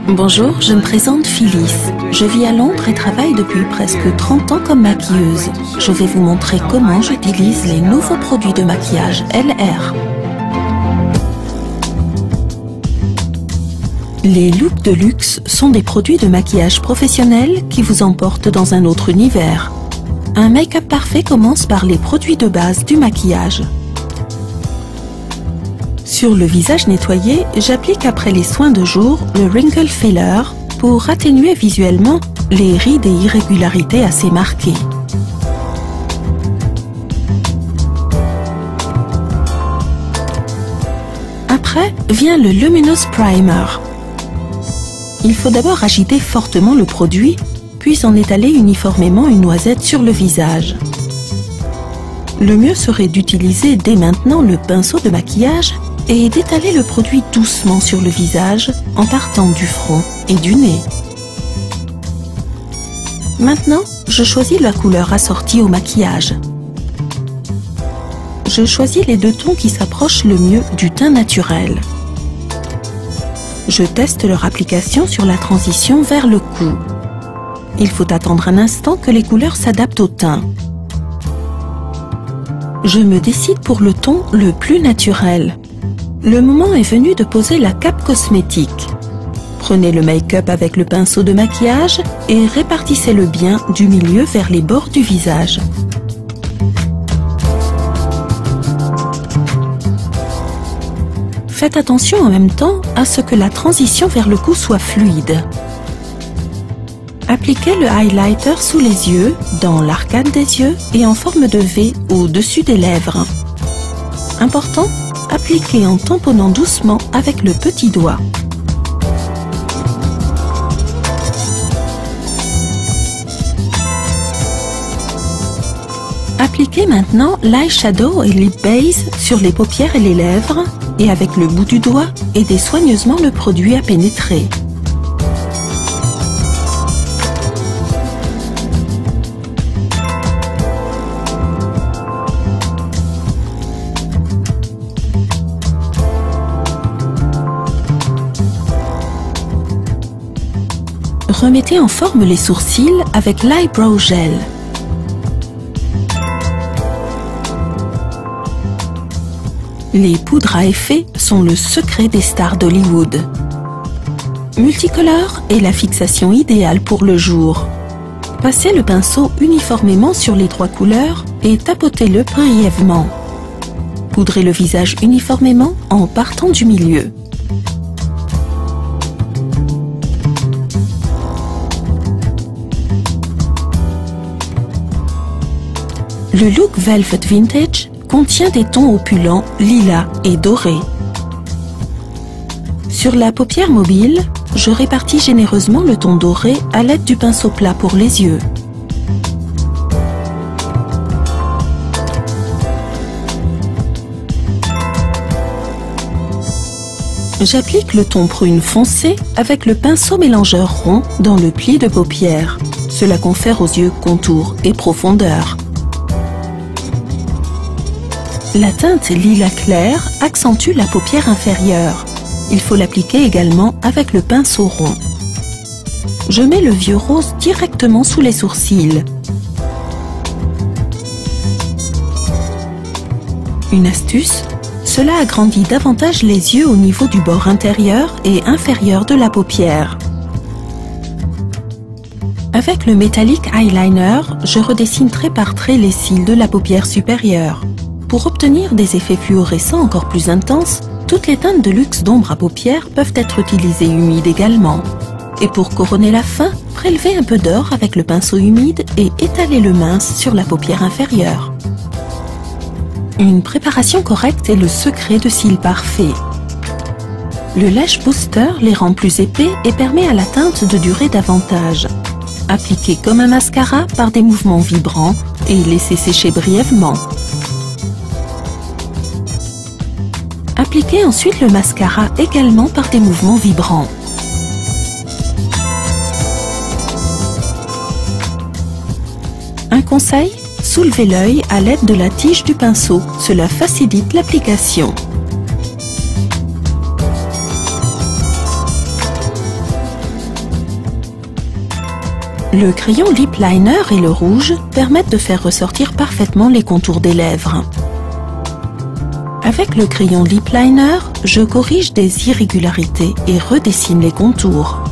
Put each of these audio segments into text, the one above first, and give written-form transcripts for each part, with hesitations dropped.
Bonjour, je me présente Phyllis. Je vis à Londres et travaille depuis presque 30 ans comme maquilleuse. Je vais vous montrer comment j'utilise les nouveaux produits de maquillage LR. Les looks de luxe sont des produits de maquillage professionnel qui vous emportent dans un autre univers. Un make-up parfait commence par les produits de base du maquillage. Sur le visage nettoyé, j'applique après les soins de jour le Wrinkle Filler pour atténuer visuellement les rides et irrégularités assez marquées. Après vient le Luminous Primer. Il faut d'abord agiter fortement le produit, puis en étaler uniformément une noisette sur le visage. Le mieux serait d'utiliser dès maintenant le pinceau de maquillage et d'étaler le produit doucement sur le visage en partant du front et du nez. Maintenant, je choisis la couleur assortie au maquillage. Je choisis les deux tons qui s'approchent le mieux du teint naturel. Je teste leur application sur la transition vers le cou. Il faut attendre un instant que les couleurs s'adaptent au teint. Je me décide pour le ton le plus naturel. Le moment est venu de poser la cape cosmétique. Prenez le make-up avec le pinceau de maquillage et répartissez-le bien du milieu vers les bords du visage. Faites attention en même temps à ce que la transition vers le cou soit fluide. Appliquez le highlighter sous les yeux, dans l'arcade des yeux et en forme de V au-dessus des lèvres. Important, appliquez en tamponnant doucement avec le petit doigt. Appliquez maintenant l'eyeshadow et lip base sur les paupières et les lèvres et avec le bout du doigt, aidez soigneusement le produit à pénétrer. Remettez en forme les sourcils avec l'eyebrow gel. Les poudres à effet sont le secret des stars d'Hollywood. Multicolore est la fixation idéale pour le jour. Passez le pinceau uniformément sur les trois couleurs et tapotez-le brièvement. Poudrez le visage uniformément en partant du milieu. Le look Velvet Vintage contient des tons opulents, lilas et dorés. Sur la paupière mobile, je répartis généreusement le ton doré à l'aide du pinceau plat pour les yeux. J'applique le ton prune foncé avec le pinceau mélangeur rond dans le pli de paupière. Cela confère aux yeux contour et profondeur. La teinte lilas clair accentue la paupière inférieure. Il faut l'appliquer également avec le pinceau rond. Je mets le vieux rose directement sous les sourcils. Une astuce, cela agrandit davantage les yeux au niveau du bord intérieur et inférieur de la paupière. Avec le Metallic Eyeliner, je redessine trait par trait les cils de la paupière supérieure. Pour obtenir des effets fluorescents encore plus intenses, toutes les teintes de luxe d'ombre à paupières peuvent être utilisées humides également. Et pour couronner la fin, prélevez un peu d'or avec le pinceau humide et étalez le mince sur la paupière inférieure. Une préparation correcte est le secret de cils parfaits. Le Lash Booster les rend plus épais et permet à la teinte de durer davantage. Appliquez comme un mascara par des mouvements vibrants et laissez sécher brièvement. Appliquez ensuite le mascara également par des mouvements vibrants. Un conseil, soulevez l'œil à l'aide de la tige du pinceau, cela facilite l'application. Le crayon lip liner et le rouge permettent de faire ressortir parfaitement les contours des lèvres. Avec le crayon lip liner, je corrige des irrégularités et redessine les contours.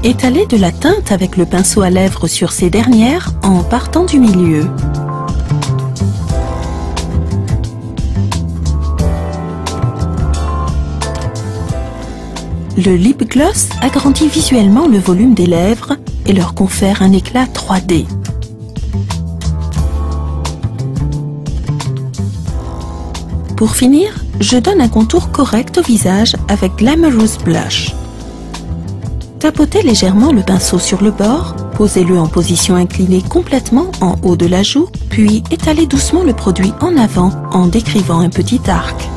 Étalez de la teinte avec le pinceau à lèvres sur ces dernières en partant du milieu. Le lip gloss agrandit visuellement le volume des lèvres et leur confère un éclat 3D. Pour finir, je donne un contour correct au visage avec Glamorous Blush. Tapotez légèrement le pinceau sur le bord, posez-le en position inclinée complètement en haut de la joue, puis étalez doucement le produit en avant en décrivant un petit arc.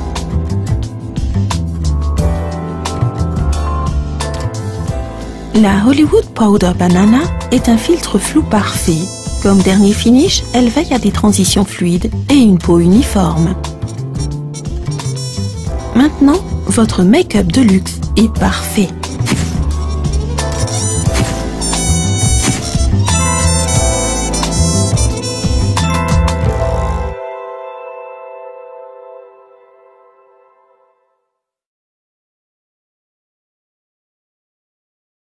La Hollywood Powder Banana est un filtre flou parfait. Comme dernier finish, elle veille à des transitions fluides et une peau uniforme. Maintenant, votre make-up de luxe est parfait.